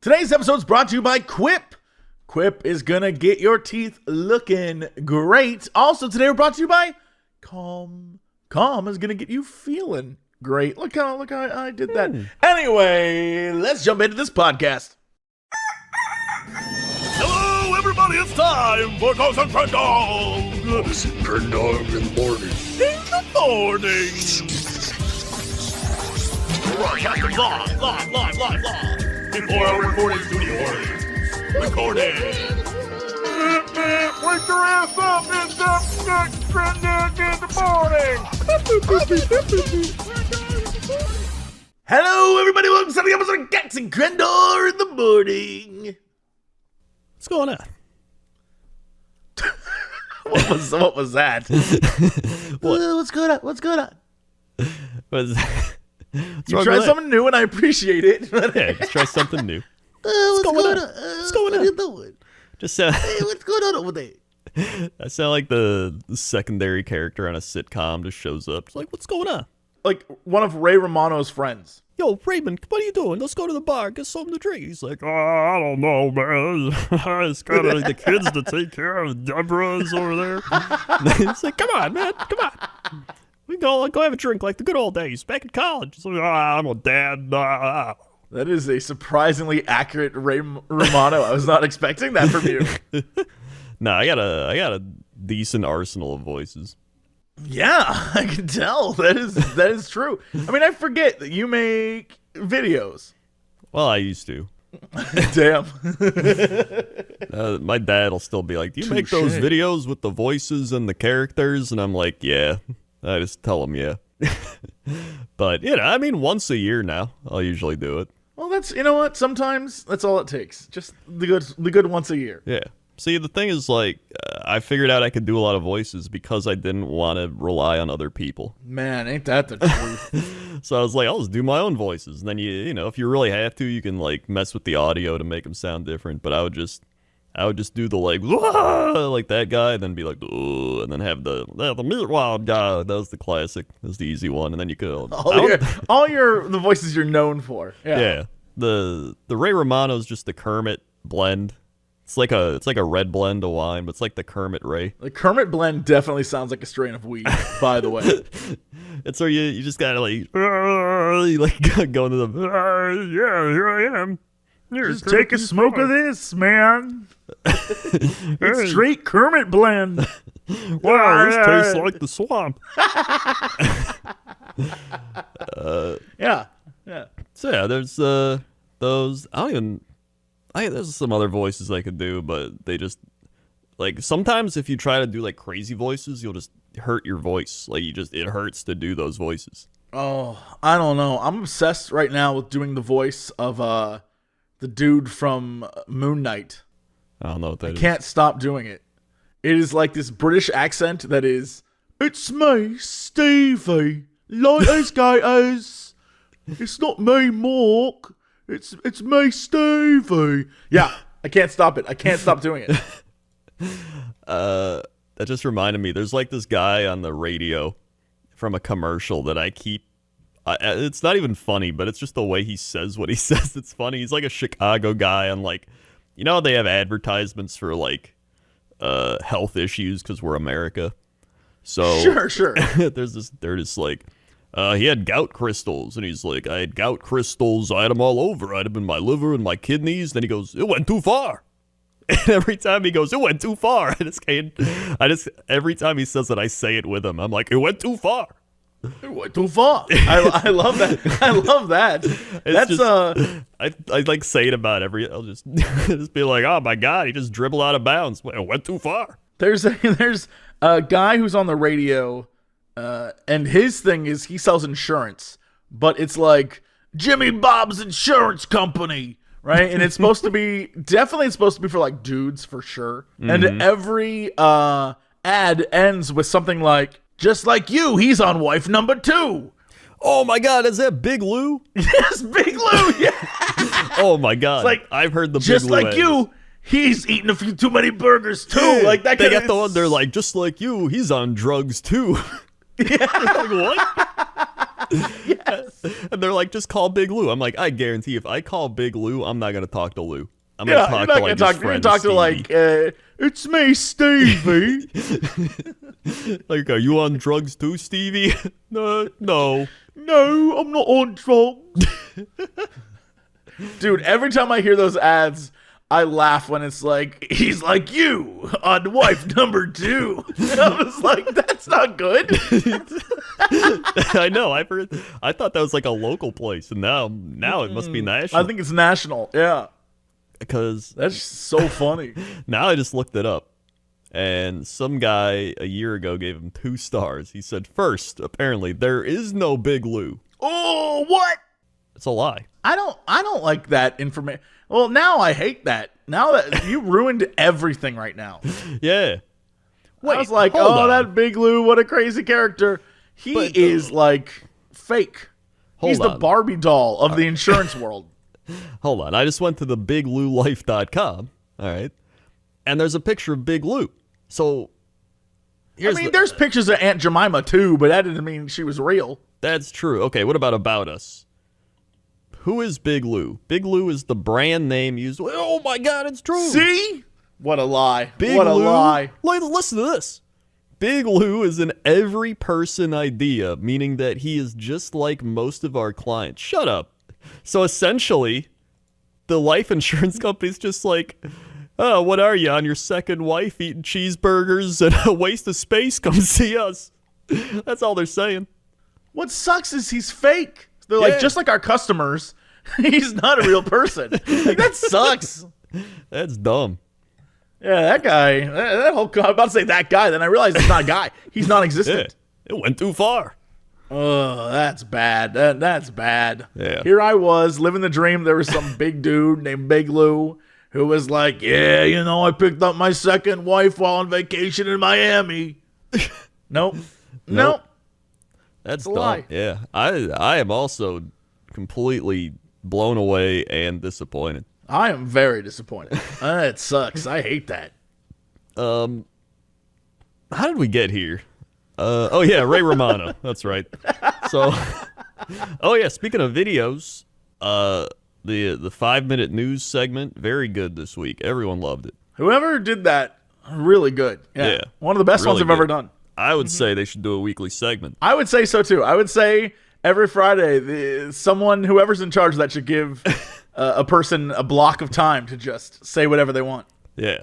Today's episode is brought to you by Quip. Quip is gonna get your teeth looking great. Also, today we're brought to you by Calm. Calm is gonna get you feeling great. Look how I did that. Anyway, let's jump into this podcast. Hello, everybody! It's time for Ghost and Crendor. Ghost and Crendor in the morning. In the morning. Broadcasting live. Before our recording studio audience. Recording. Wake your ass up! It's Crendor in the morning. Hello, everybody. Welcome to the episode of Ghost and Crendor in the morning. What's going on? What was that? What's going on? You tried something new, and I appreciate it. Yeah, just try something new. What's going on? What's going on? What are you doing? Just Hey, what's going on over there? I sound like the secondary character on a sitcom. Just shows up. It's like, what's going on? Like one of Ray Romano's friends. Yo, Raymond, what are you doing? Let's go to the bar, get something to drink. He's like, I don't know, man. It's got the kids to take care of. Deborah's over there. It's like, come on, man, come on. We go have a drink like the good old days back in college. It's like, I'm a dad. That is a surprisingly accurate Ray Romano. I was not expecting that from you. Nah, I got a decent arsenal of voices. Yeah, I can tell. That is true. I mean, I forget that you make videos. Well, I used to. Damn. My dad will still be like, do you make those videos with the voices and the characters? And I'm like, yeah. I just tell him, yeah. But, I mean, once a year now, I'll usually do it. Well, you know what? Sometimes that's all it takes. Just the good once a year. Yeah. See, the thing is, like, I figured out I could do a lot of voices because I didn't want to rely on other people. Man, ain't that the truth? So I was like, I'll just do my own voices. And then, you know, if you really have to, you can, like, mess with the audio to make them sound different. But I would just do the, like that guy, and then be like, and then have the meat wild guy. That was the classic. That was the easy one. And then you could... the voices you're known for. Yeah. The Ray Romano's just the Kermit blend. It's like a red blend of wine, but it's like the Kermit Ray. The Kermit blend definitely sounds like a strain of weed, by the way. It's where you just gotta like go into the yeah, here I am. Just take a smoke of this, man. It's straight Kermit blend. Wow, this tastes like the swamp. Yeah. So yeah, there's those. There's some other voices I could do, but they just, like, sometimes if you try to do, like, crazy voices, you'll just hurt your voice. Like, it hurts to do those voices. Oh, I don't know. I'm obsessed right now with doing the voice of the dude from Moon Knight. I don't know what that is. I can't stop doing it. It is like this British accent that is, it's me, Stevie, light as gators. It's not me, Mark. It's me, Stevie. Yeah, I can't stop it. I can't stop doing it. That just reminded me. There's like this guy on the radio from a commercial that I keep. It's not even funny, but it's just the way he says what he says. It's funny. He's like a Chicago guy on, like, you know, they have advertisements for like health issues because we're America. So sure. They're just like. He had gout crystals, and he's like, I had gout crystals, I had them all over. I had them in my liver and my kidneys. Then he goes, it went too far. And every time he goes, it went too far. Every time he says it, I say it with him. I'm like, it went too far. It went too far. I love that. I love that. I like say it about I'll just just be like, oh my God, he just dribbled out of bounds. It went too far. There's a guy who's on the radio. And his thing is he sells insurance, but it's like Jimmy Bob's Insurance Company, right? And it's supposed to be for like dudes for sure. Mm-hmm. And every ad ends with something like, just like you, he's on wife number 2. Oh my God, is that Big Lou? Yes, Big Lou. Yeah. Oh my God, it's like, I've heard the just Big Lou like ads. you. He's eating a few too many burgers too. Yeah, like that. They got the one. They're like, just like you, he's on drugs too. Yeah. Like, what? Yes. And they're like, just call Big Lou. I'm like, I guarantee if I call Big Lou, I'm not gonna talk to Lou. I'm gonna Yeah, talk you're to not like gonna his talk. You're friend gonna talk to Stevie. like, it's me, Stevie. Like, are you on drugs too, Stevie? No. No, I'm not on drugs. Dude, every time I hear those ads, I laugh when it's like, he's like you on wife number 2. And I was like, that's not good. I know. I thought that was like a local place, and now it must be national. I think it's national. Yeah. Because That's so funny. now I just looked it up, and some guy a year ago gave him 2 stars. He said, first, apparently, there is no Big Lou. Oh, what? It's a lie. I don't like that information. Well, now I hate that. Now that you ruined everything right now. Yeah. I was like, hold oh, on. that Big Lou, what a crazy character. He But, is like fake. He's the on. Barbie doll of the insurance world. Hold on. I just went to the BigLouLife.com. All right. And there's a picture of Big Lou. So, I mean, there's pictures of Aunt Jemima too, but that didn't mean she was real. That's true. Okay, what about us? Who is Big Lou? Big Lou is the brand name used. Oh my God, it's true. See? What a lie. Big what a Lou, lie. Listen to this. Big Lou is an every person idea, meaning that he is just like most of our clients. Shut up. So essentially, the life insurance company's just like, oh, what are you, on your second wife eating cheeseburgers and a waste of space? Come see us. That's all they're saying. What sucks is he's fake. They're Yeah. like, just like our customers, he's not a real person. Like, that sucks. That's dumb. Yeah, that guy, that whole, I'm about to say that guy, then I realized it's not a guy. He's Yeah, non-existent. it went too far. Oh, that's bad. That's bad. Yeah. Here I was living the dream. There was some big dude named Big Lou who was like, yeah, I picked up my second wife while on vacation in Miami. Nope. Nope. That's a dumb. lie. Yeah, I am also completely blown away and disappointed. I am very disappointed. It sucks. I hate that. How did we get here? Oh yeah, Ray Romano. That's right. So, oh yeah, speaking of videos, the 5-minute news segment, very good this week. Everyone loved it. Whoever did that, really good. Yeah. Yeah, One of the best ones really I've ever good. done. I would say they should do a weekly segment. I would say so too. I would say every Friday, whoever's in charge of that should give a person a block of time to just say whatever they want. Yeah,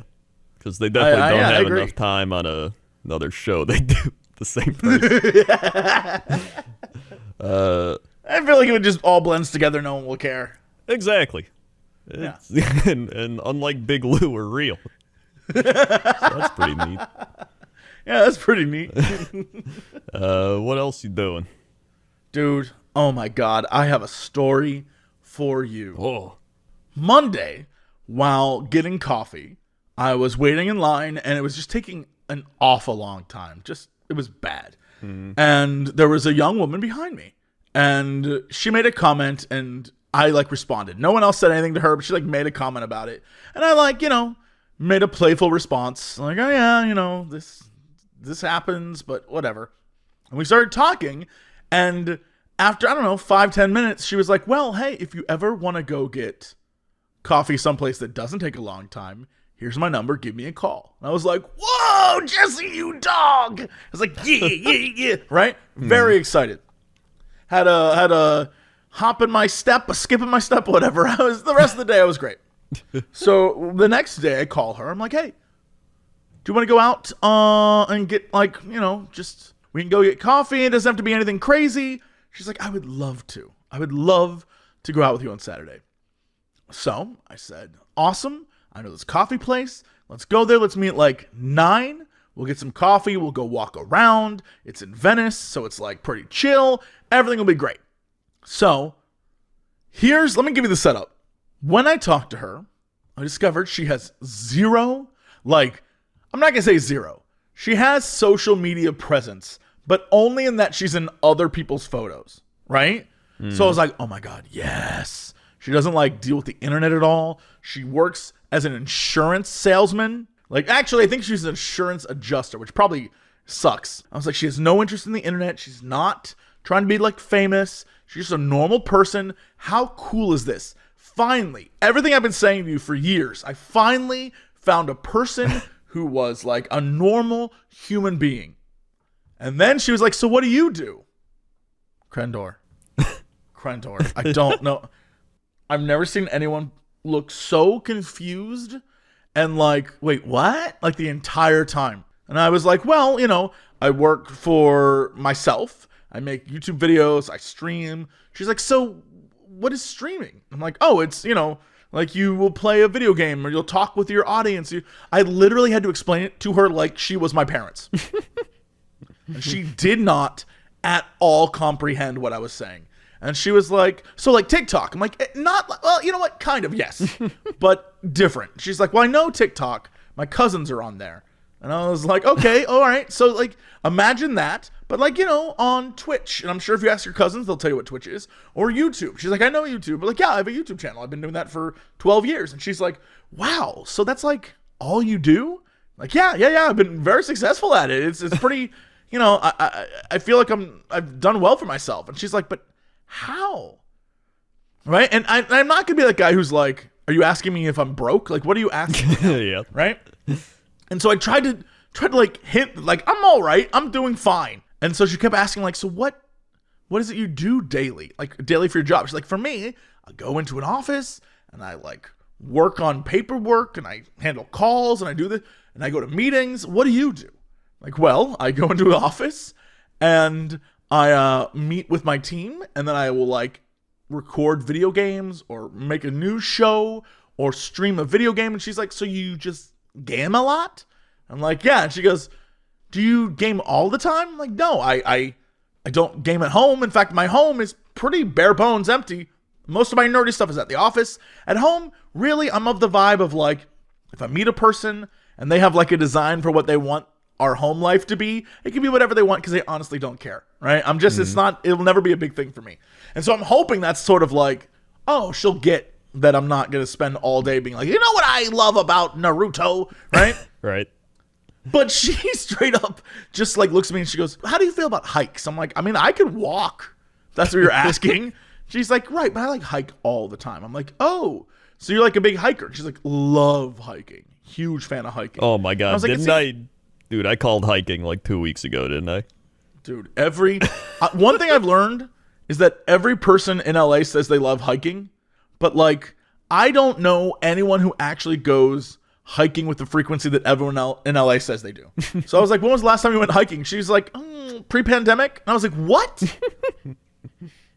because they definitely don't I have agree. enough time on another show. They do the same person. I feel like if it just all blends together, no one will care. Exactly. Yeah. And unlike Big Lou, we're real. So that's pretty neat. Yeah, that's pretty neat. What else you doing? Dude, oh my God, I have a story for you. Oh, Monday, while getting coffee, I was waiting in line and it was just taking an awful long time. It was bad. And there was a young woman behind me and she made a comment and I responded. No one else said anything to her, but she made a comment about it. And I made a playful response. Like, oh yeah, this happens, but whatever. And we started talking, and after, 5-10 minutes, she was like, well, hey, if you ever want to go get coffee someplace that doesn't take a long time, here's my number, give me a call. And I was like, whoa, Jesse, you dog. I was like, yeah, right? Very excited. Had a hop in my step, a skip in my step, whatever. The rest of the day I was great. So the next day I call her. I'm like, hey, do you want to go out and get we can go get coffee. It doesn't have to be anything crazy. She's like, I would love to. I would love to go out with you on Saturday. So I said, awesome. I know this coffee place. Let's go there. Let's meet at 9. We'll get some coffee. We'll go walk around. It's in Venice, so it's pretty chill. Everything will be great. So let me give you the setup. When I talked to her, I discovered she has zero, I'm not going to say zero. She has social media presence, but only in that she's in other people's photos, right? So I was like, oh my God, yes. She doesn't deal with the internet at all. She works as an insurance salesman. Actually, I think she's an insurance adjuster, which probably sucks. I was like, she has no interest in the internet. She's not trying to be like famous. She's just a normal person. How cool is this? Finally, everything I've been saying to you for years, I finally found a person who was like a normal human being. And then she was like, so what do you do? Crendor. I don't know. I've never seen anyone look so confused and like, wait, what? Like the entire time. And I was like, well, I work for myself. I make YouTube videos. I stream. She's like, so what is streaming? I'm like, oh, it's, like you will play a video game or you'll talk with your audience. I literally had to explain it to her like she was my parents. And she did not at all comprehend what I was saying. And she was like, so like TikTok. I'm like, well, you know what? Kind of, yes. But different. She's like, well, I know TikTok. My cousins are on there. And I was like, okay, all right. So like, imagine that. But like, on Twitch. And I'm sure if you ask your cousins, they'll tell you what Twitch is. Or YouTube. She's like, I know YouTube. But like, yeah, I have a YouTube channel. I've been doing that for 12 years. And she's like, wow. So that's like all you do? Like, yeah. I've been very successful at it. It's pretty, I feel like I've done well for myself. And she's like, but how? Right? And I'm not going to be that guy who's like, are you asking me if I'm broke? Like, what are you asking me? Yeah. Right? And so I tried to like hint, like, I'm all right. I'm doing fine. And so she kept asking, like, so what is it you do daily? Like, daily for your job? She's like, for me, I go into an office and I like work on paperwork and I handle calls and I do this and I go to meetings. What do you do? Like, well, I go into an office and I meet with my team and then I will like record video games or make a news show or stream a video game. And she's like, so you just game a lot? I'm like, yeah. And she goes, do you game all the time? I'm like, no, I don't game at home. In fact, my home is pretty bare bones empty. Most of my nerdy stuff is at the office. At home, really, I'm of the vibe of like, if I meet a person and they have like a design for what they want our home life to be, it can be whatever they want because they honestly don't care, right? I'm just, it'll never be a big thing for me. And so I'm hoping that's sort of like, oh, she'll get that I'm not going to spend all day being like, you know what I love about Naruto, right? Right. But she straight up just like looks at me and she goes, how do you feel about hikes? I'm like, I mean, I can walk. That's what you're asking. She's like, right, but I like hike all the time. I'm like, oh, so you're like a big hiker. She's like, love hiking. Huge fan of hiking. Oh my God. I was like, Dude, I called hiking like 2 weeks ago, didn't I? Dude, one thing I've learned is that every person in LA says they love hiking, but like, I don't know anyone who actually goes hiking with the frequency that everyone in LA says they do. So I was like, when was the last time you went hiking? She's like, pre-pandemic. And I was like, what?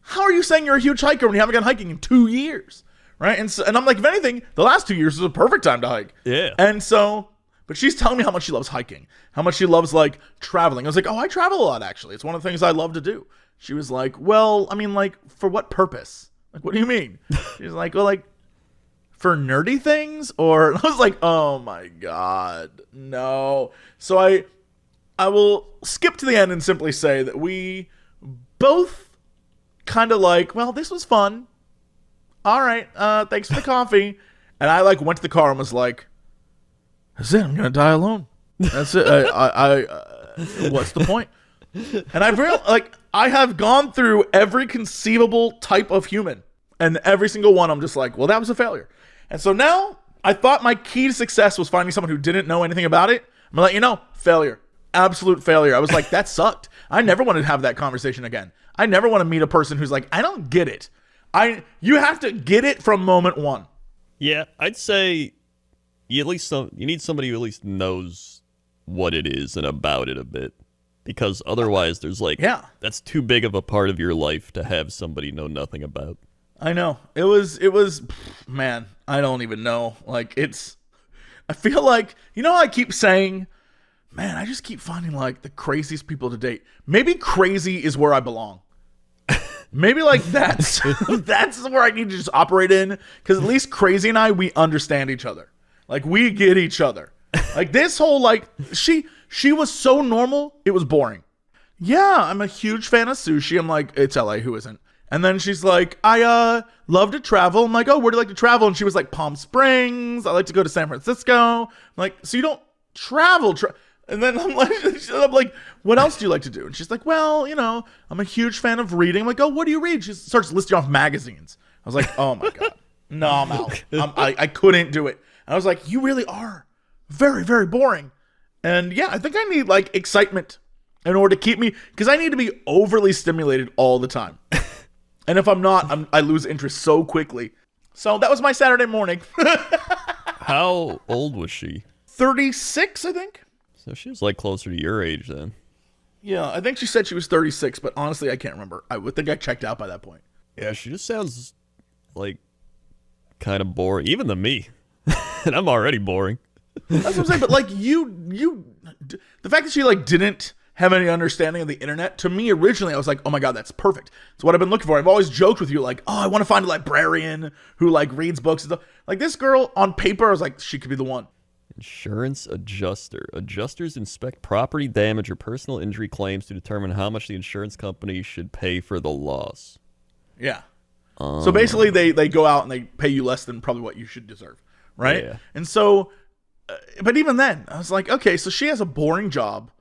How are you saying you're a huge hiker when you haven't gone hiking in 2 years? Right? And I'm like, if anything, the last 2 years is a perfect time to hike. Yeah. And so, but she's telling me how much she loves hiking, how much she loves like traveling. I was like, oh, I travel a lot actually. It's one of the things I love to do. She was like, well, I mean, like, for what purpose? Like, what do you mean? She's like, well, like, for nerdy things? Or I was like, oh my God, no. So I will skip to the end and simply say that we both kind of like, well, this was fun. All right, thanks for the coffee. And I like went to the car and was like, that's it. I'm gonna die alone. That's it. What's the point? And I have gone through every conceivable type of human, and every single one I'm just like, well, that was a failure. And so now I thought my key to success was finding someone who didn't know anything about it. I'm gonna let you know, failure, absolute failure. I was like, that sucked. I never want to have that conversation again. I never want to meet a person who's like, I don't get it. You have to get it from moment one. Yeah, I'd say you need somebody who at least knows what it is and about it a bit, because otherwise there's like, that's too big of a part of your life to have somebody know nothing about. I know. It was man, I don't even know. Like, I feel like, how I keep saying, man, I just keep finding like the craziest people to date. Maybe crazy is where I belong. Maybe like that's where I need to just operate in, because at least Crazy and I, we understand each other. Like, we get each other. Like, this whole like she was so normal, it was boring. Yeah, I'm a huge fan of sushi. I'm like, it's LA, who isn't? And then she's like, I love to travel. I'm like, oh, where do you like to travel? And she was like, Palm Springs. I like to go to San Francisco. I'm like, so you don't travel? And then I'm like, what else do you like to do? And she's like, well, I'm a huge fan of reading. I'm like, oh, what do you read? She starts listing off magazines. I was like, oh my God. No, I'm out. I couldn't do it. And I was like, you really are very, very boring. And yeah, I think I need like excitement in order to keep me, because I need to be overly stimulated all the time. And if I'm not, I lose interest so quickly. So that was my Saturday morning. How old was she? 36, I think. So she was like closer to your age then. Yeah, I think she said she was 36, but honestly, I can't remember. I would think I checked out by that point. Yeah, she just sounds like kind of boring, even to me. And I'm already boring. That's what I'm saying. But like the fact that she like didn't have any understanding of the internet, to me originally, I was like, oh my God, that's perfect. It's what I've been looking for. I've always joked with you like, oh, I want to find a librarian who like reads books and stuff. Like this girl on paper, I was like, she could be the one. Insurance adjuster. Adjusters inspect property damage or personal injury claims to determine how much the insurance company should pay for the loss. Yeah. So basically, they go out and they pay you less than probably what you should deserve, right? Yeah. And so, but even then, I was like, okay, so she has a boring job,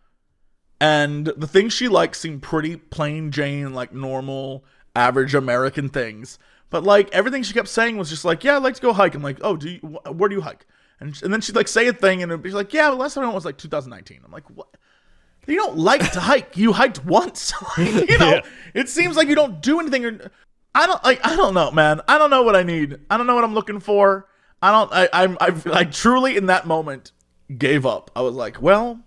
and the things she likes seem pretty plain Jane, like normal, average American things. But like everything she kept saying was just like, yeah, I'd like to go hike. I'm like, oh, where do you hike? And then she'd like say a thing, and it'd be like, yeah, the last time I went was like 2019. I'm like, what? You don't like to hike. You hiked once. It seems like you don't do anything. I don't know, man. I don't know what I need. I don't know what I'm looking for. I truly in that moment gave up. I was like, well,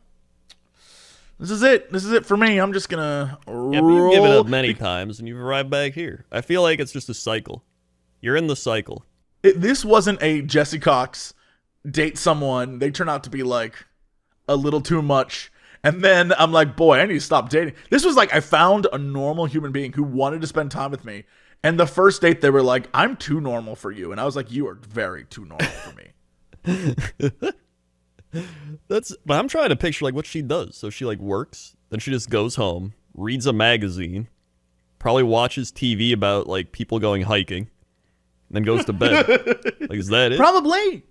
this is it. This is it for me. I'm just gonna roll. Yeah, but you've given up many times, and you've arrived back here. I feel like it's just a cycle. You're in the cycle. This wasn't a Jesse Cox date someone. They turn out to be like a little too much. And then I'm like, boy, I need to stop dating. This was like I found a normal human being who wanted to spend time with me. And the first date, they were like, I'm too normal for you. And I was like, you are very too normal for me. But I'm trying to picture like what she does. So she like works, then she just goes home, reads a magazine, probably watches TV about like people going hiking, and then goes to bed. Like, is that it? Probably.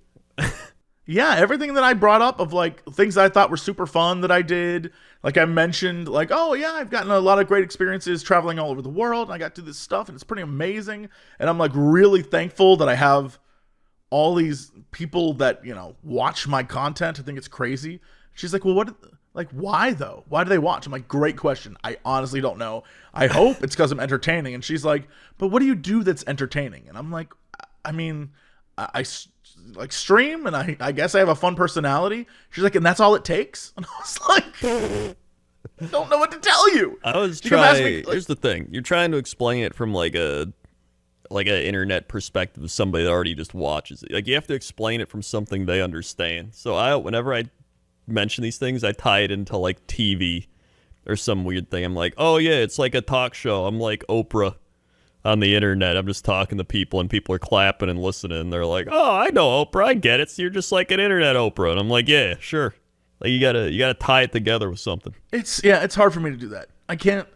Yeah, everything that I brought up of like things that I thought were super fun that I did. Like I mentioned, like, oh yeah, I've gotten a lot of great experiences traveling all over the world. And I got to do this stuff and it's pretty amazing. And I'm like really thankful that I have all these people that, watch my content. I think it's crazy. She's like, well, why though? Why do they watch? I'm like, great question. I honestly don't know. I hope it's because I'm entertaining. And she's like, but what do you do that's entertaining? And I'm like, I mean, I like stream, and I guess I have a fun personality. She's like, and that's all it takes? And I was like, I don't know what to tell you. I was trying. Here's the thing: you're trying to explain it from like an internet perspective of somebody that already just watches it. Like you have to explain it from something they understand. So whenever I mention these things, I tie it into like TV or some weird thing. I'm like, oh yeah, it's like a talk show. I'm like Oprah on the internet. I'm just talking to people, and people are clapping and listening, and they're like, oh, I know Oprah, I get it. So you're just like an internet Oprah. And I'm like, yeah, sure. Like you gotta tie it together with something. It's hard for me to do that.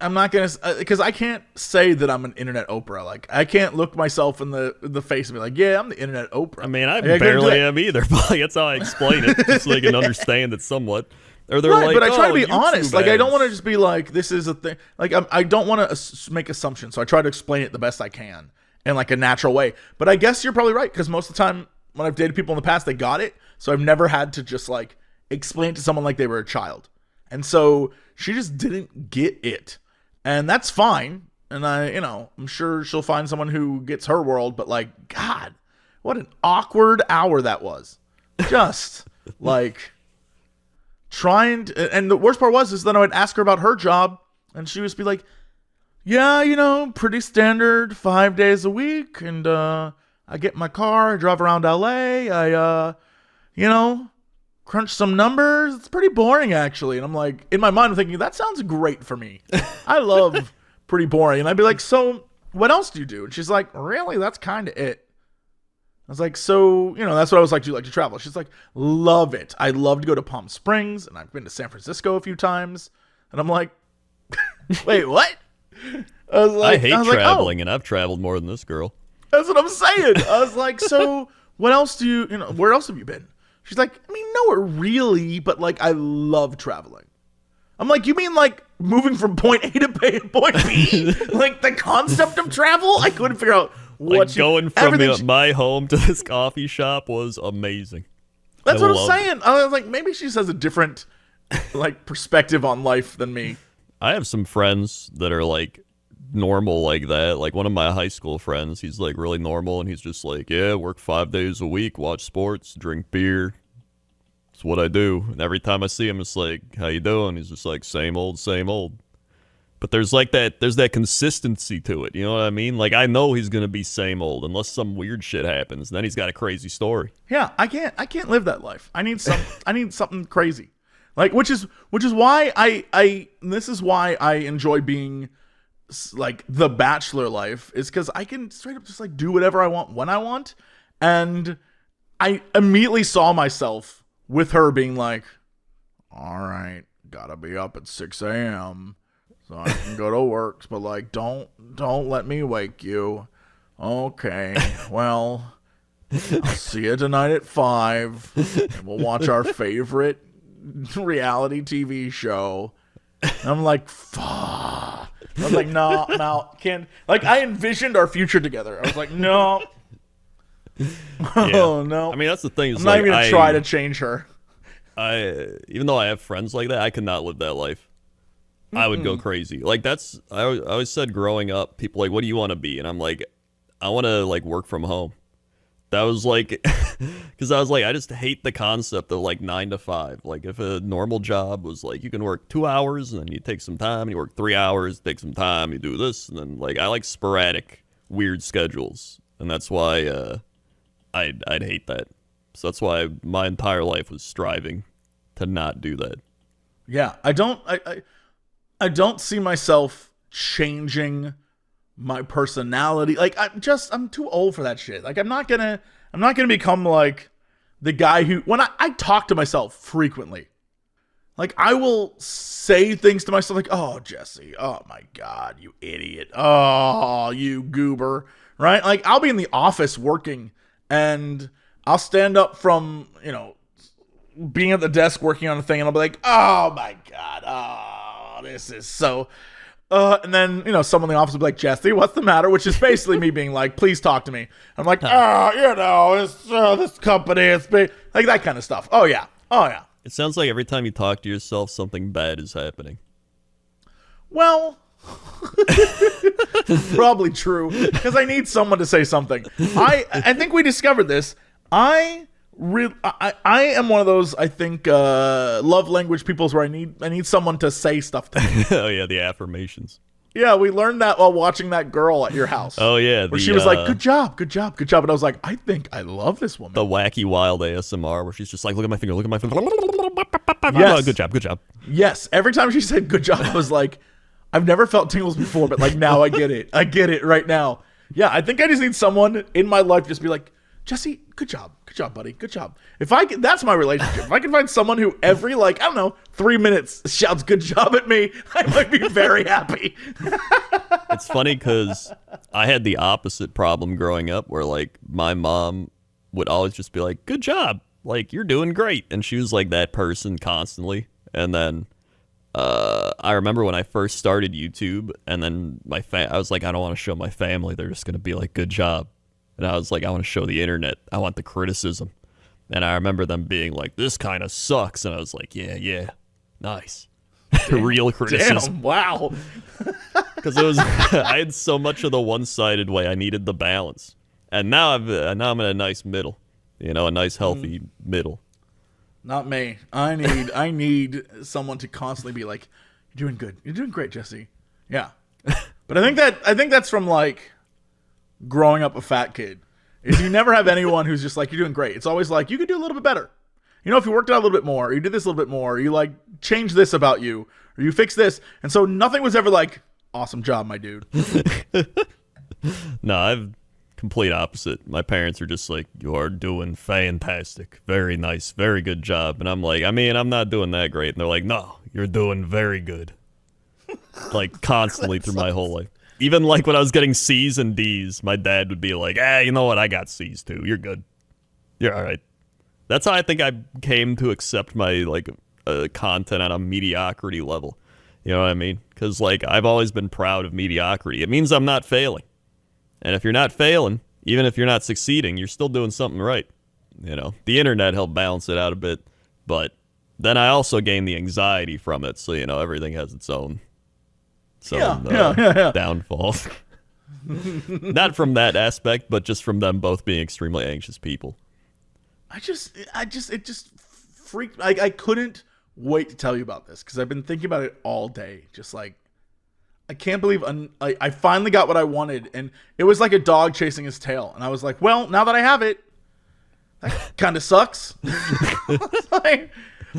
I'm not gonna, because I can't say that I'm an internet Oprah. Like I can't look myself in the face and be like, yeah, I'm the internet Oprah. I mean, I barely am either, but that's how I explain it, just so they can understand it somewhat. Or they're like, but I try to be YouTube honest. Like I don't ads. want to just be like, this is a thing. Like I don't want to make assumptions. So I try to explain it the best I can in like a natural way. But I guess you're probably right, because most of the time when I've dated people in the past, they got it. So I've never had to just like explain it to someone like they were a child. And so she just didn't get it, and that's fine. And I'm sure she'll find someone who gets her world. But like, God, what an awkward hour that was. Just like. And the worst part is then I would ask her about her job, and she would just be like, yeah, pretty standard 5 days a week, and I get in my car, I drive around LA, I crunch some numbers. It's pretty boring actually. And I'm like, in my mind I'm thinking, that sounds great for me. I love pretty boring. And I'd be like, so what else do you do? And she's like, really? That's kind of it. I was like, so, that's what I was like. Do you like to travel? She's like, love it. I love to go to Palm Springs, and I've been to San Francisco a few times. And I'm like, wait, what? I hate traveling, and I've traveled more than this girl. That's what I'm saying. I was like, so what else do you, where else have you been? She's like, I mean, no, really, but like, I love traveling. I'm like, you mean like moving from point A to point B? Like the concept of travel? I couldn't figure out what like going from my home to this coffee shop was amazing. That's what I'm saying. I was like, maybe she just has a different like perspective on life than me. I have some friends that are like normal like that. Like one of my high school friends, he's like really normal, and he's just like, yeah, work 5 days a week, watch sports, drink beer. It's what I do. And every time I see him, it's like, how you doing? He's just like, same old, same old. But there's that consistency to it. You know what I mean? Like I know he's gonna be same old unless some weird shit happens. Then he's got a crazy story. Yeah, I can't live that life. I need something crazy. Like which is why this is why I enjoy being like the bachelor life, is because I can straight up just like do whatever I want when I want. And I immediately saw myself with her being like, all right, gotta be up at 6 a.m. so I can go to work, but like don't let me wake you. Okay, well, I'll see you tonight at 5 and we'll watch our favorite reality TV show. And I'm like, fuck. I was like, no, can't. Like, I envisioned our future together. I was like, no. Oh, no. I mean, that's the thing. I'm not even going to try to change her. Even though I have friends like that, I could not live that life. I would go crazy. Like, I always said growing up, people like, what do you want to be? And I'm like, I want to, like, work from home. That was like, because I was like, I just hate the concept of like 9 to 5. Like if a normal job was like, you can work 2 hours and then you take some time, and you work 3 hours, take some time, you do this. And then like, I like sporadic, weird schedules. And that's why I'd hate that. So that's why my entire life was striving to not do that. Yeah. I don't see myself changing my personality. Like I'm too old for that shit. Like I'm not gonna become like the guy who, when I talk to myself frequently, like I will say things to myself like, oh Jesse, oh my God, you idiot, oh you goober, right? Like I'll be in the office working and I'll stand up from, being at the desk working on a thing, and I'll be like, oh my God, oh this is so. And then, someone in the office will be like, Jesse, what's the matter? Which is basically me being like, please talk to me. I'm like, this company is big. Like that kind of stuff. Oh, yeah. It sounds like every time you talk to yourself, something bad is happening. Well, probably true. Because I need someone to say something. I think we discovered this. I am one of those, I think, love language peoples where I need someone to say stuff to me. Oh, yeah, the affirmations. Yeah, we learned that while watching that girl at your house. Oh, yeah. Where she was like, good job, good job, good job. And I was like, I think I love this woman. The wacky, wild ASMR where she's just like, look at my finger, look at my finger. Yes. Good job, good job. Yes, every time she said good job, I was like, I've never felt tingles before, but like now I get it. I get it right now. Yeah, I think I just need someone in my life to just be like, Jesse, good job, buddy, good job. That's my relationship. If I can find someone who every 3 minutes shouts good job at me, I might be very happy. It's funny because I had the opposite problem growing up, where like my mom would always just be like, good job, like you're doing great, and she was like that person constantly. And then I remember when I first started YouTube, and then I was like, I don't want to show my family, they're just gonna be like, good job. And I was like, I want to show the internet. I want the criticism. And I remember them being like, this kind of sucks. And I was like, yeah, nice. Real criticism. Damn, wow. Because I had so much of the one-sided way. I needed the balance. And now I'm in a nice middle. A nice healthy middle. Not me. I need someone to constantly be like, you're doing good. You're doing great, Jesse. Yeah. But I think that's from like growing up a fat kid, is you never have anyone who's just like, you're doing great. It's always like, you could do a little bit better. If you worked out a little bit more, or you did this a little bit more, or you like change this about you, or you fix this. And so nothing was ever like, awesome job, my dude. No, I've complete opposite. My parents are just like, you are doing fantastic. Very nice. Very good job. And I'm like, I'm not doing that great. And they're like, no, you're doing very good. Like constantly through my whole life. Even like when I was getting C's and D's, my dad would be like, you know what? I got C's too. You're good. You're all right. That's how I think I came to accept my content on a mediocrity level. You know what I mean? Because I've always been proud of mediocrity. It means I'm not failing, and if you're not failing, even if you're not succeeding, you're still doing something right. You know, the internet helped balance it out a bit, but then I also gained the anxiety from it. So everything has its own downfalls. Not from that aspect, but just from them both being extremely anxious people. It just freaked. I couldn't wait to tell you about this because I've been thinking about it all day. Just I can't believe I finally got what I wanted, and it was like a dog chasing his tail. And I was like, well, now that I have it, that kind of sucks.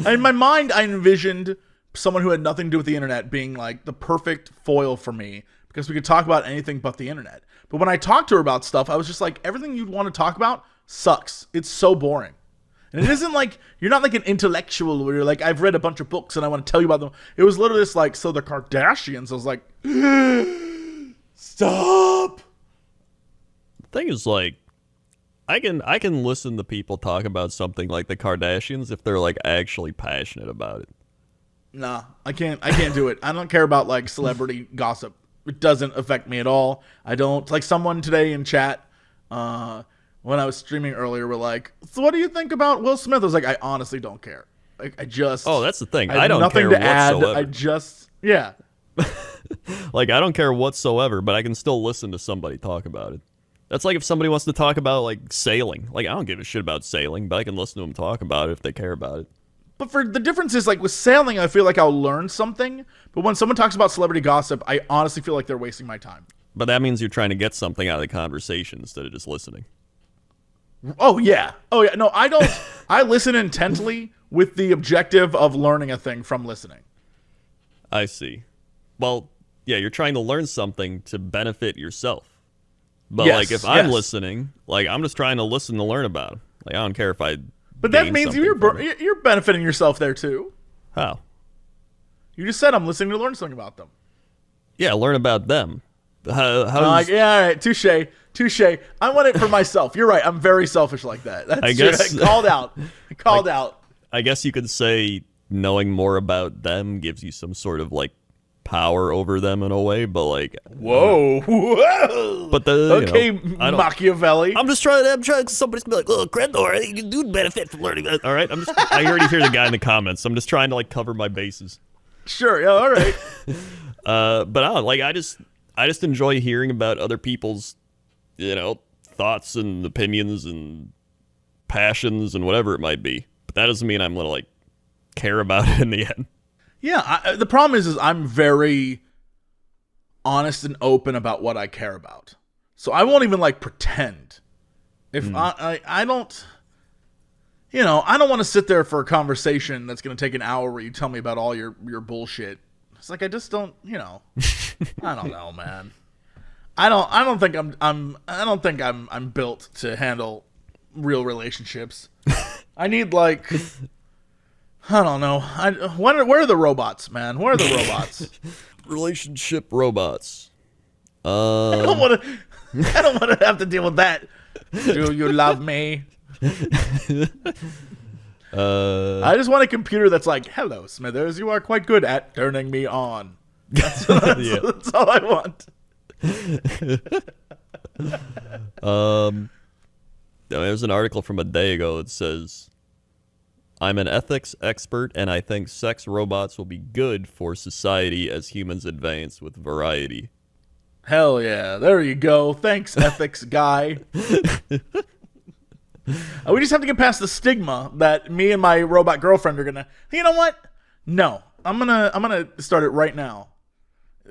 In my mind, I envisioned someone who had nothing to do with the internet being the perfect foil for me because we could talk about anything but the internet. But when I talked to her about stuff, I was just like, everything you'd want to talk about sucks. It's so boring. And it isn't you're not an intellectual where you're I've read a bunch of books and I want to tell you about them. It was literally just so the Kardashians, I was like, stop. The thing is I can listen to people talk about something like the Kardashians if they're actually passionate about it. Nah, I can't do it. I don't care about celebrity gossip. It doesn't affect me at all. I don't someone today in chat when I was streaming earlier were so what do you think about Will Smith? I was I honestly don't care. I just that's the thing. I don't nothing care to add. whatsoever. I just yeah. I don't care whatsoever, but I can still listen to somebody talk about it. That's if somebody wants to talk about sailing. I don't give a shit about sailing, but I can listen to them talk about it if they care about it. But for the difference is with sailing, I feel I'll learn something. But when someone talks about celebrity gossip, I honestly feel they're wasting my time. But that means you're trying to get something out of the conversation instead of just listening. Oh yeah. No, I don't. I listen intently with the objective of learning a thing from listening. I see. Well, yeah, you're trying to learn something to benefit yourself. But yes, if I'm listening, I'm just trying to listen to learn about them. I don't care if I. But that means you're benefiting yourself there too. How? You just said I'm listening to learn something about them. Yeah, learn about them. Yeah, all right, touche. I want it for myself. You're right. I'm very selfish like that. That's I guess true. Called out. I guess you could say knowing more about them gives you some sort of power over them in a way, but whoa. But Machiavelli. I'm trying. Somebody's gonna be Crendor, you do benefit from learning that. All right, I already hear the guy in the comments. I'm just trying to cover my bases. Sure. Yeah. All right. But I don't I just enjoy hearing about other people's, thoughts and opinions and passions and whatever it might be. But that doesn't mean I'm gonna care about it in the end. Yeah, the problem is I'm very honest and open about what I care about. So I won't even pretend. If I don't, I don't want to sit there for a conversation that's going to take an hour where you tell me about all your bullshit. It's I just don't, I don't know, man. I don't think I'm built to handle real relationships. I need I don't know. Where are the robots, man? Where are the robots? Relationship robots. I don't want to have to deal with that. Do you love me? I just want a computer that's hello, Smithers. You are quite good at turning me on. That's all I want. There's an article from a day ago that says, I'm an ethics expert, and I think sex robots will be good for society as humans advance with variety. Hell yeah. There you go. Thanks, ethics guy. We just have to get past the stigma that me and my robot girlfriend are going to... You know what? No. I'm gonna start it right now.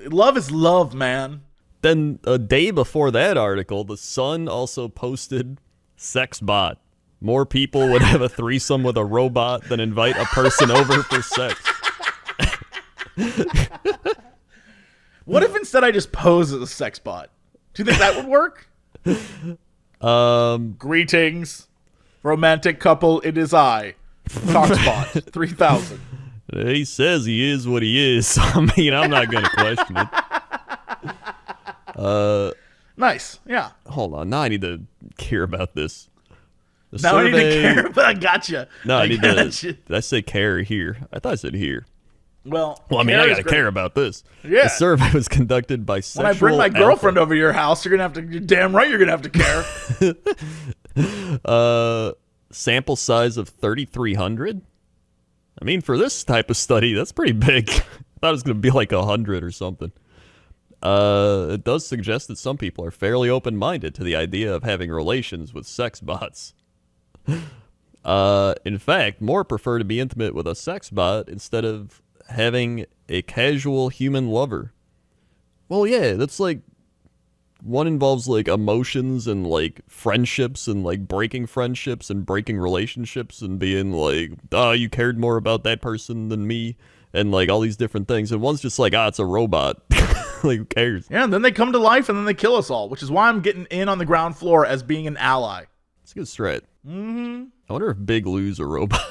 Love is love, man. Then a day before that article, The Sun also posted sex bot. More people would have a threesome with a robot than invite a person over for sex. What if instead I just pose as a sex bot? Do you think that would work? Greetings, romantic couple. It is I, Coxbot 3000. He says he is what he is. I mean, I'm not gonna question it. Nice, yeah. Hold on, now I need to hear about this. The Now I need to survey- care, but I gotcha. No, I need to. gotcha. Did I say care here? I thought I said here. Well, Well, I mean, care I is gotta great. care about this. Yeah. The survey was conducted by When sexual I bring my alpha. girlfriend over your house, you're damn right you're gonna have to care. Sample size of 3,300. I mean, for this type of study, that's pretty big. I thought it was gonna be like 100 or something. It does suggest that some people are fairly open-minded to the idea of having relations with sex bots. In fact, more prefer to be intimate with a sex bot instead of having a casual human lover. Well, yeah, that's like one involves like emotions and like friendships and like breaking friendships and breaking relationships and being like, oh, you cared more about that person than me and like all these different things. And one's just like, it's a robot. Like, who cares? Yeah, and then they come to life and then they kill us all, which is why I'm getting in on the ground floor as being an ally. It's a good strat. Mm-hmm. I wonder if Big Lou's a robot.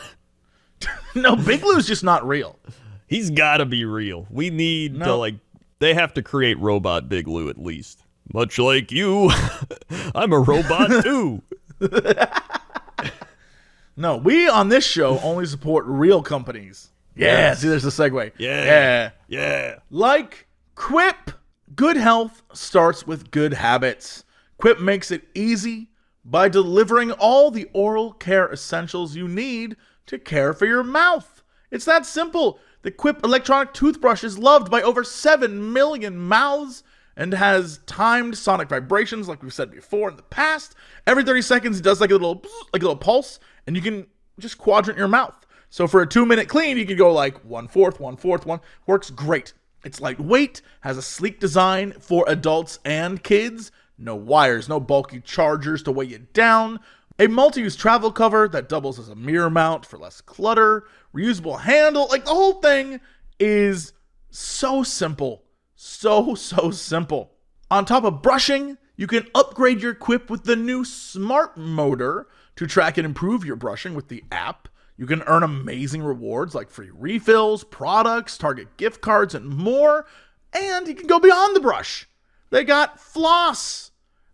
No, Big Lou's just not real. He's gotta be real. We need to like, they have to create robot Big Lou at least. Much like you, I'm a robot too. No, we on this show only support real companies. Yeah, see, there's the segue. Yeah. Like Quip, good health starts with good habits. Quip makes it easy by delivering all the oral care essentials you need to care for your mouth. It's that simple. The Quip electronic toothbrush is loved by over 7 million mouths and has timed sonic vibrations, like we've said before in the past. Every 30 seconds, it does like a little pulse, and you can just quadrant your mouth. So for a 2-minute clean, you can go like 1/4, 1/4, 1. Works great. It's lightweight, has a sleek design for adults and kids. No wires, no bulky chargers to weigh you down. A multi-use travel cover that doubles as a mirror mount for less clutter. Reusable handle. Like, the whole thing is so simple. So simple. On top of brushing, you can upgrade your Quip with the new Smart Motor to track and improve your brushing with the app. You can earn amazing rewards like free refills, products, Target gift cards, and more. And you can go beyond the brush. They got floss.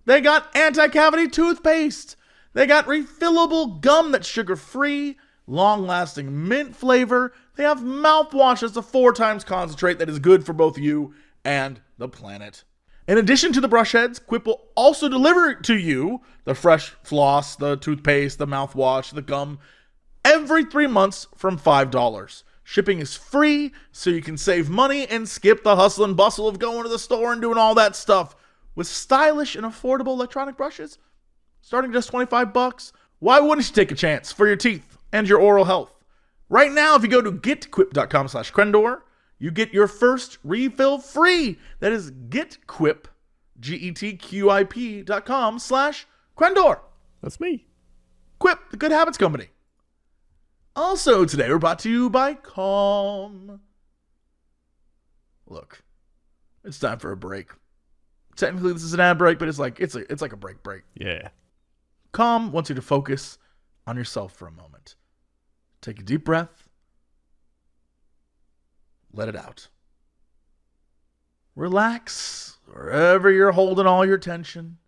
They got anti-cavity toothpaste. They got refillable gum that's sugar-free, long-lasting mint flavor. They have mouthwash that's a 4 times concentrate that is good for both you and the planet. In addition to the brush heads, Quip will also deliver to you the fresh floss, the toothpaste, the mouthwash, the gum, every 3 months from $5. Shipping is free, so you can save money and skip the hustle and bustle of going to the store and doing all that stuff. With stylish and affordable electronic brushes, starting just $25, why wouldn't you take a chance for your teeth and your oral health? Right now, if you go to getquip.com/Crendor, you get your first refill free. That is getquip, GETQIP.com/Crendor. That's me. Quip, the Good Habits Company. Also today, we're brought to you by Calm. Look, it's time for a break. Technically, this is an ad break, but it's like a break. Yeah. Calm wants you to focus on yourself for a moment. Take a deep breath. Let it out. Relax wherever you're holding all your tension.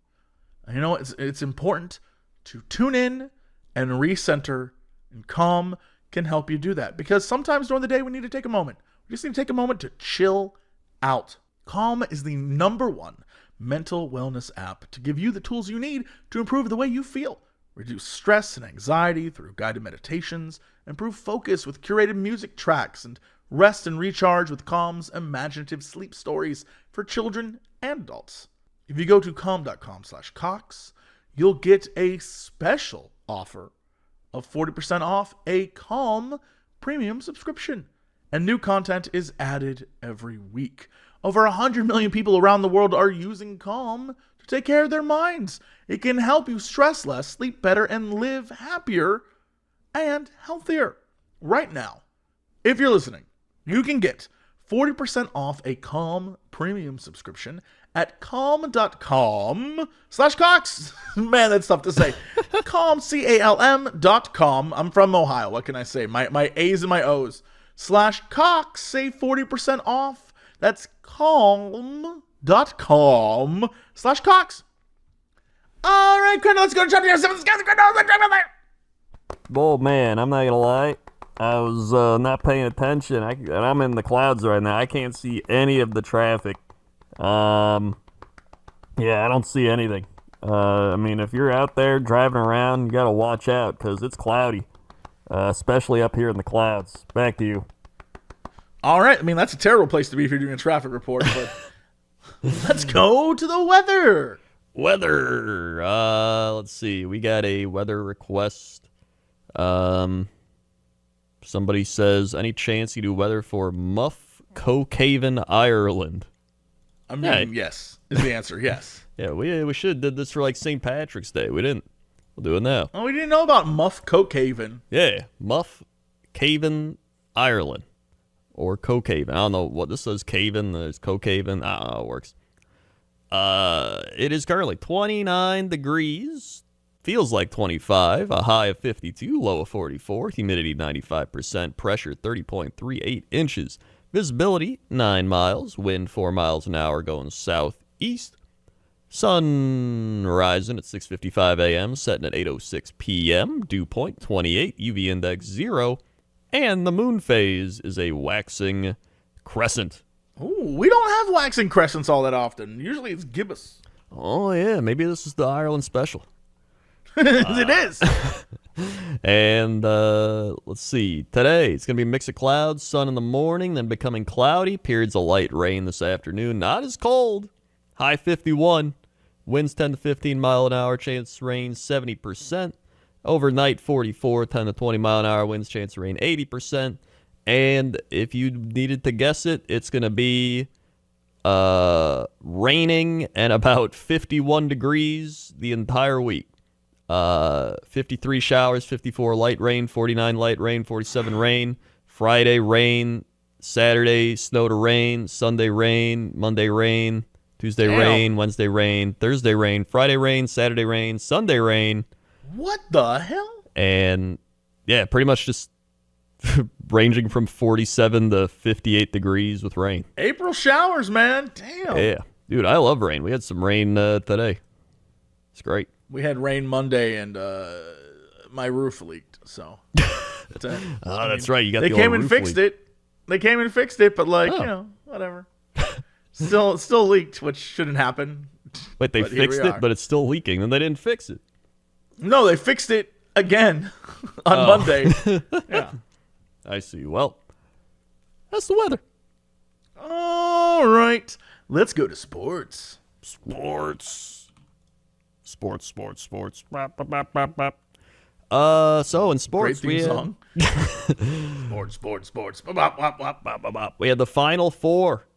And you know what? It's important to tune in and recenter, and Calm can help you do that. Because sometimes during the day, we need to take a moment. We just need to take a moment to chill out. Calm is the #1 mental wellness app to give you the tools you need to improve the way you feel. Reduce stress and anxiety through guided meditations, improve focus with curated music tracks, and rest and recharge with Calm's imaginative sleep stories for children and adults. If you go to calm.com/Cox, you'll get a special offer of 40% off a Calm premium subscription. And new content is added every week. Over 100 million people around the world are using Calm to take care of their minds. It can help you stress less, sleep better, and live happier and healthier. Right now, if you're listening, you can get 40% off a Calm premium subscription at calm.com/Cox. Man, that's tough to say. Calm, CALM.com. I'm from Ohio. What can I say? My A's and my O's. /Cox. Save 40% off. That's calm.com/Cox. All right, Crendor, let's go to chapter 7. Oh man, I'm not gonna lie. I was not paying attention. And I'm in the clouds right now. I can't see any of the traffic. Yeah, I don't see anything. I mean, if you're out there driving around, you gotta watch out because it's cloudy, especially up here in the clouds. Back to you. All right, I mean, that's a terrible place to be if you're doing a traffic report, but let's go to the weather. Weather. Let's see. We got a weather request. Somebody says, any chance you do weather for Muff Cocaven, Ireland? I mean, yes, is the answer, yes. Yeah, we should have did this for like St. Patrick's Day. We didn't. We'll do it now. Oh, we didn't know about Muff Cocaven. Yeah, Muff Caven, Ireland. Or Cocaven. I don't know what this says. Caven, there's Cocaven. I don't know how it works. It is currently 29 degrees. Feels like 25. A high of 52, low of 44. Humidity 95%. Pressure 30.38 inches. Visibility 9 miles. Wind 4 miles an hour going southeast. Sun rising at 6:55 a.m. Setting at 8:06 p.m. Dew point 28. UV index 0. And the moon phase is a waxing crescent. Ooh, we don't have waxing crescents all that often. Usually it's gibbous. Oh, yeah. Maybe this is the Ireland special. It is. And let's see. Today, it's going to be a mix of clouds, sun in the morning, then becoming cloudy. Periods of light rain this afternoon. Not as cold. High 51. Winds 10 to 15 mile an hour. Chance rain 70%. Overnight 44, 10 to 20 mile an hour winds, chance of rain 80%. And if you needed to guess it, it's going to be raining and about 51 degrees the entire week. 53 showers, 54 light rain, 49 light rain, 47 rain. Friday rain, Saturday snow to rain, Sunday rain, Monday rain, Tuesday rain, Wednesday rain, Thursday rain, Friday rain, Saturday rain, Sunday rain. What the hell? And yeah, pretty much just ranging from 47 to 58 degrees with rain. April showers, man. Damn. Yeah. Dude, I love rain. We had some rain today. It's great. We had rain Monday and my roof leaked. So that's right. You got they the came old and roof fixed leak. it. They came and fixed it, but like, whatever. Still leaked, which shouldn't happen. Wait, they fixed it, but it's still leaking, and they didn't fix it. No, they fixed it again on Monday. Yeah. I see. Well, that's the weather. All right. Let's go to sports. Sports. Bop, bop, bop, bop, bop. So in sports, Great theme we had song. Sports. Bop, bop, bop, bop, bop, bop. we had the Final Four.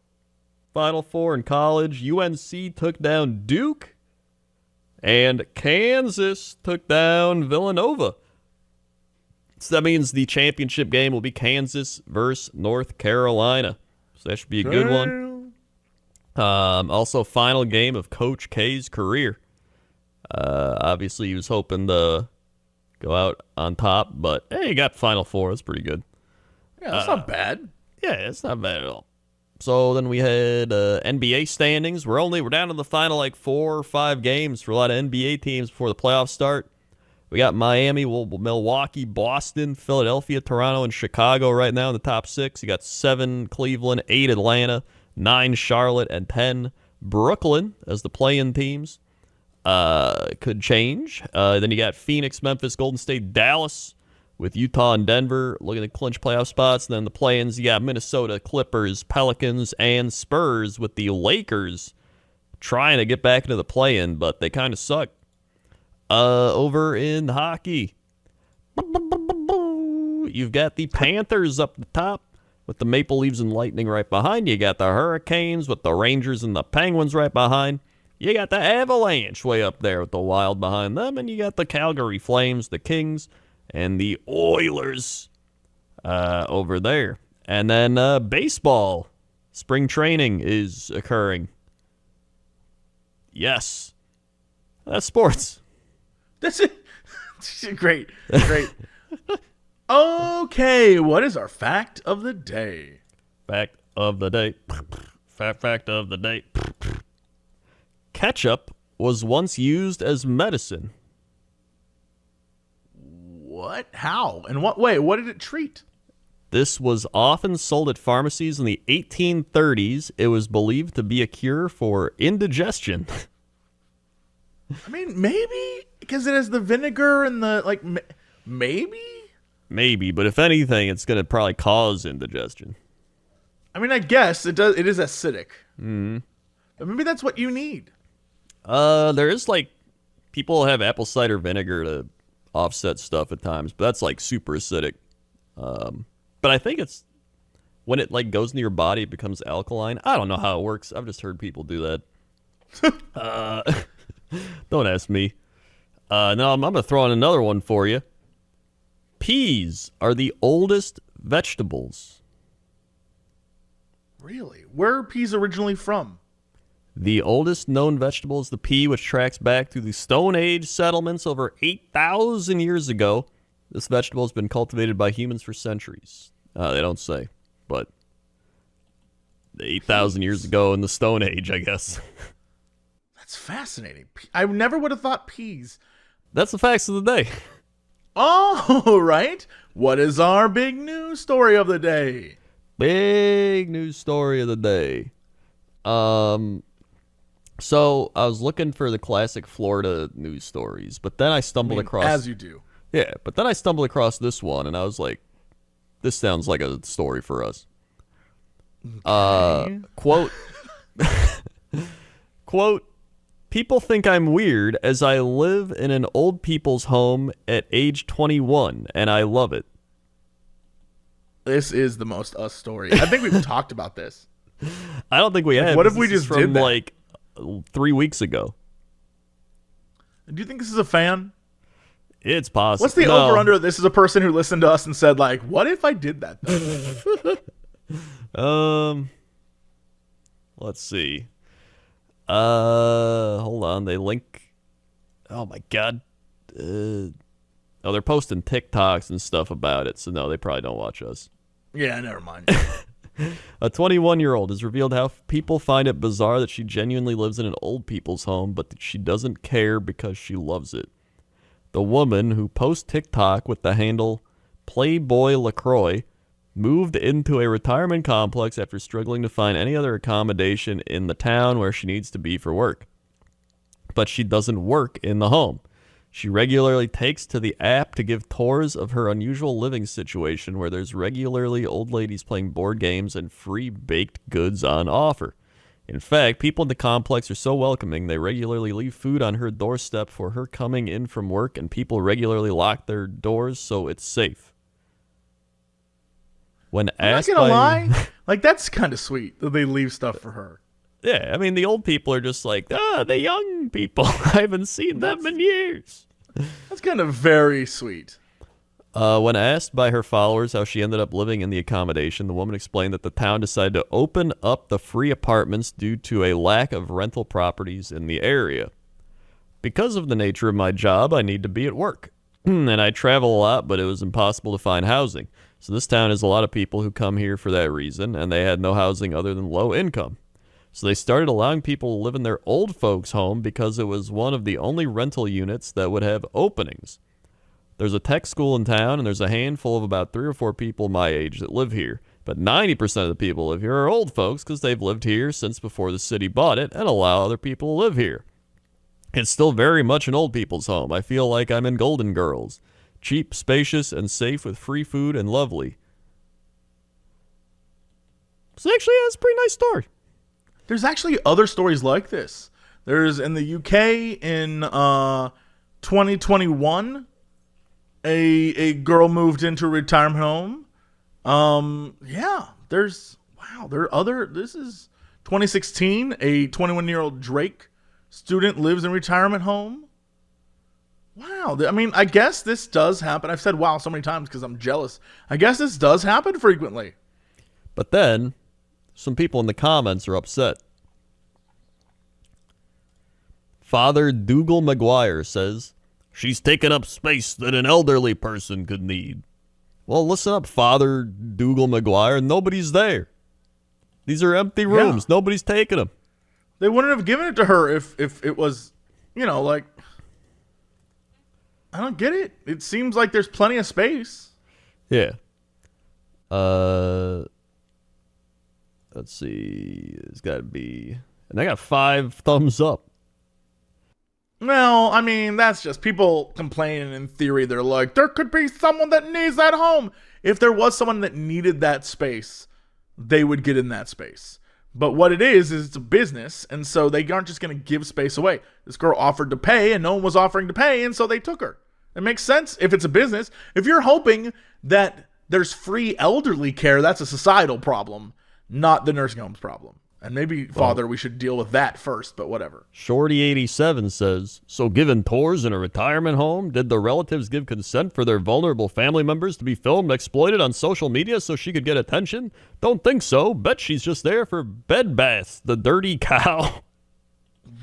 Final Four in college. UNC took down Duke. And Kansas took down Villanova. So that means the championship game will be Kansas versus North Carolina. So that should be a good one. Also, final game of Coach K's career. Obviously, he was hoping to go out on top, but hey, he got Final Four. That's pretty good. Yeah, that's not bad. Yeah, it's not bad at all. So then we had NBA standings. We're down to the final like 4 or 5 games for a lot of NBA teams before the playoffs start. We got Miami, Milwaukee, Boston, Philadelphia, Toronto, and Chicago right now in the top 6. You got 7 Cleveland, 8 Atlanta, 9 Charlotte, and 10 Brooklyn as the play-in teams. Could change. Then you got Phoenix, Memphis, Golden State, Dallas, with Utah and Denver looking to clinch playoff spots. And then the play-ins, you got Minnesota, Clippers, Pelicans, and Spurs, with the Lakers trying to get back into the play-in, but they kind of suck. Over in hockey, you've got the Panthers up the top with the Maple Leafs and Lightning right behind. You got the Hurricanes with the Rangers and the Penguins right behind. You got the Avalanche way up there with the Wild behind them. And you got the Calgary Flames, the Kings, and the Oilers over there. And then baseball. Spring training is occurring. Yes. That's sports. That's it. Great. Okay, what is our fact of the day? Fact of the day. Fact of the day. Ketchup was once used as medicine. What? How? In what way? What did it treat? This was often sold at pharmacies in the 1830s. It was believed to be a cure for indigestion. I mean, maybe because it has the vinegar and the like. Maybe. Maybe, but if anything, it's going to probably cause indigestion. I mean, I guess it does. It is acidic. But maybe that's what you need. There is like people have apple cider vinegar to offset stuff at times, but that's like super acidic. But I think it's when it like goes into your body, it becomes alkaline. I don't know how it works. I've just heard people do that. Don't ask me. No, I'm going to throw in another one for you. Peas are the oldest vegetables. Really? Where are peas originally from? The oldest known vegetable is the pea, which tracks back to the Stone Age settlements over 8,000 years ago. This vegetable has been cultivated by humans for centuries. They don't say, but 8,000 years ago in the Stone Age, I guess. That's fascinating. I never would have thought peas. That's the facts of the day. Oh, right. What is our big news story of the day? Big news story of the day. So I was looking for the classic Florida news stories, but then I stumbled across... As you do. Yeah, but then I stumbled across this one, and I was like, this sounds like a story for us. Okay. Quote, quote, people think I'm weird as I live in an old people's home at age 21, and I love it. This is the most us story. I think we've talked about this. I don't think we have. What if we This is just from did that? like 3 weeks ago? Do you think this is a fan? It's possible. What's the over-under? This is a person who listened to us and said, like, what if I did that, though? Let's see. Hold on. They link. Oh my God. They're posting TikToks and stuff about it. So no, they probably don't watch us. Yeah, never mind. A 21-year-old has revealed how people find it bizarre that she genuinely lives in an old people's home, but that she doesn't care because she loves it. The woman, who posts TikTok with the handle Playboy LaCroix, moved into a retirement complex after struggling to find any other accommodation in the town where she needs to be for work. But she doesn't work in the home. She regularly takes to the app to give tours of her unusual living situation, where there's regularly old ladies playing board games and free baked goods on offer. In fact, people in the complex are so welcoming, they regularly leave food on her doorstep for her coming in from work, and people regularly lock their doors so it's safe. When I'm not gonna lie, like, that's kind of sweet that they leave stuff for her. Yeah, I mean, the old people are just like, the young people. I haven't seen them in years. That's kind of very sweet. When asked by her followers how she ended up living in the accommodation, the woman explained that the town decided to open up the free apartments due to a lack of rental properties in the area. Because of the nature of my job, I need to be at work. And I travel a lot, but it was impossible to find housing. So this town has a lot of people who come here for that reason, and they had no housing other than low income. So they started allowing people to live in their old folks' home because it was one of the only rental units that would have openings. There's a tech school in town, and there's a handful of about 3 or 4 people my age that live here. But 90% of the people live here are old folks because they've lived here since before the city bought it and allow other people to live here. It's still very much an old people's home. I feel like I'm in Golden Girls. Cheap, spacious, and safe with free food and lovely. So actually, that's a pretty nice story. There's actually other stories like this. There's in the UK in 2021, a girl moved into a retirement home. There are other. This is 2016. A 21-year-old Drake student lives in a retirement home. Wow. I mean, I guess this does happen. I've said wow so many times because I'm jealous. I guess this does happen frequently. But then, some people in the comments are upset. Father Dougal McGuire says, she's taking up space that an elderly person could need. Well, listen up, Father Dougal McGuire. Nobody's there. These are empty rooms. Yeah. Nobody's taking them. They wouldn't have given it to her if it was like, I don't get it. It seems like there's plenty of space. Yeah. Let's see. It's got to be... And I got 5 thumbs up. Well, I mean, that's just people complaining in theory. They're like, there could be someone that needs that home. If there was someone that needed that space, they would get in that space. But what it is it's a business, and so they aren't just going to give space away. This girl offered to pay, and no one was offering to pay, and so they took her. It makes sense if it's a business. If you're hoping that there's free elderly care, that's a societal problem, not the nursing home's problem. And maybe, Father, we should deal with that first, but whatever. Shorty87 says, so given tours in a retirement home, did the relatives give consent for their vulnerable family members to be filmed, exploited on social media so she could get attention? Don't think so. Bet she's just there for bed baths, the dirty cow.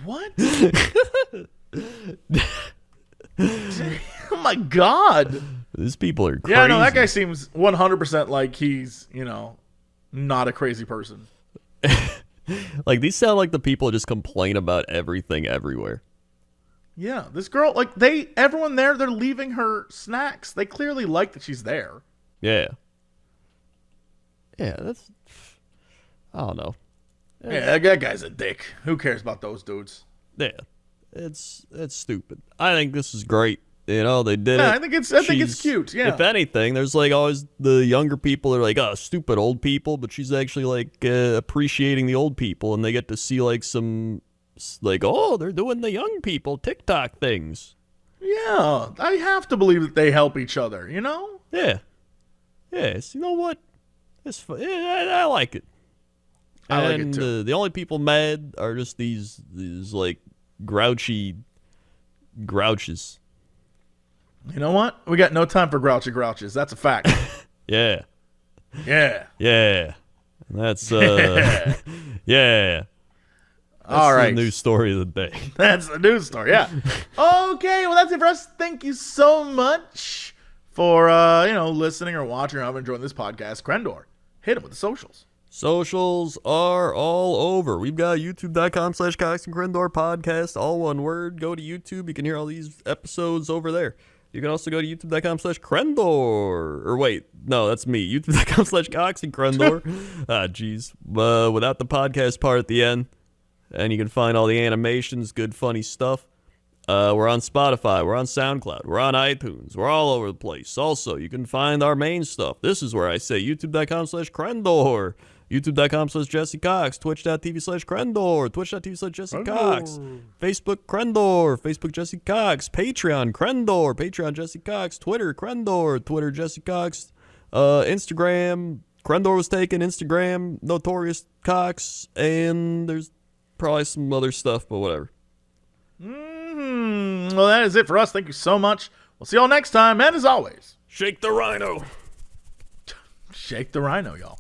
What? Oh, my God. These people are crazy. Yeah, no, that guy seems 100% like he's, not a crazy person. Like, these sound like the people who just complain about everything everywhere. Yeah, this girl, everyone there, they're leaving her snacks. They clearly like that she's there. Yeah. Yeah, that's... I don't know. Yeah, that guy's a dick. Who cares about those dudes? Yeah. It's stupid. I think this is great. They did it. I think it's cute. Yeah. If anything, there's always the younger people are like, oh, stupid old people, but she's actually appreciating the old people, and they get to see some oh, they're doing the young people TikTok things. Yeah, I have to believe that they help each other. Yeah. Yes. You know what? It's fun. Yeah, I like it. I like it too. The only people mad are just these grouchy grouches. You know what? We got no time for grouchy grouches. That's a fact. Yeah. Yeah. Yeah. That's yeah. That's all right. the news story of the day. That's the news story. Yeah. Okay. Well, that's it for us. Thank you so much for listening or watching or however enjoying this podcast. Crendor, hit him with the socials. Socials are all over. We've got youtube.com/Cox and Crendor podcast, all one word. Go to YouTube. You can hear all these episodes over there. You can also go to youtube.com/Crendor. Or wait, no, that's me. youtube.com/Cox and Crendor. Jeez. Without the podcast part at the end. And you can find all the animations, good, funny stuff. We're on Spotify. We're on SoundCloud. We're on iTunes. We're all over the place. Also, you can find our main stuff. This is where I say youtube.com/Crendor. youtube.com/Jesse Cox, twitch.tv/Crendor, twitch.tv/Jesse Cox, Facebook Crendor, Facebook Jesse Cox, Patreon Crendor, Patreon Jesse Cox, Twitter Crendor, Twitter Jesse Cox, Instagram Crendor was taken, Instagram Notorious Cox, and there's probably some other stuff, but whatever. Well, that is it for us. Thank you so much. We'll see y'all next time, and as always, shake the rhino. Shake the rhino, y'all.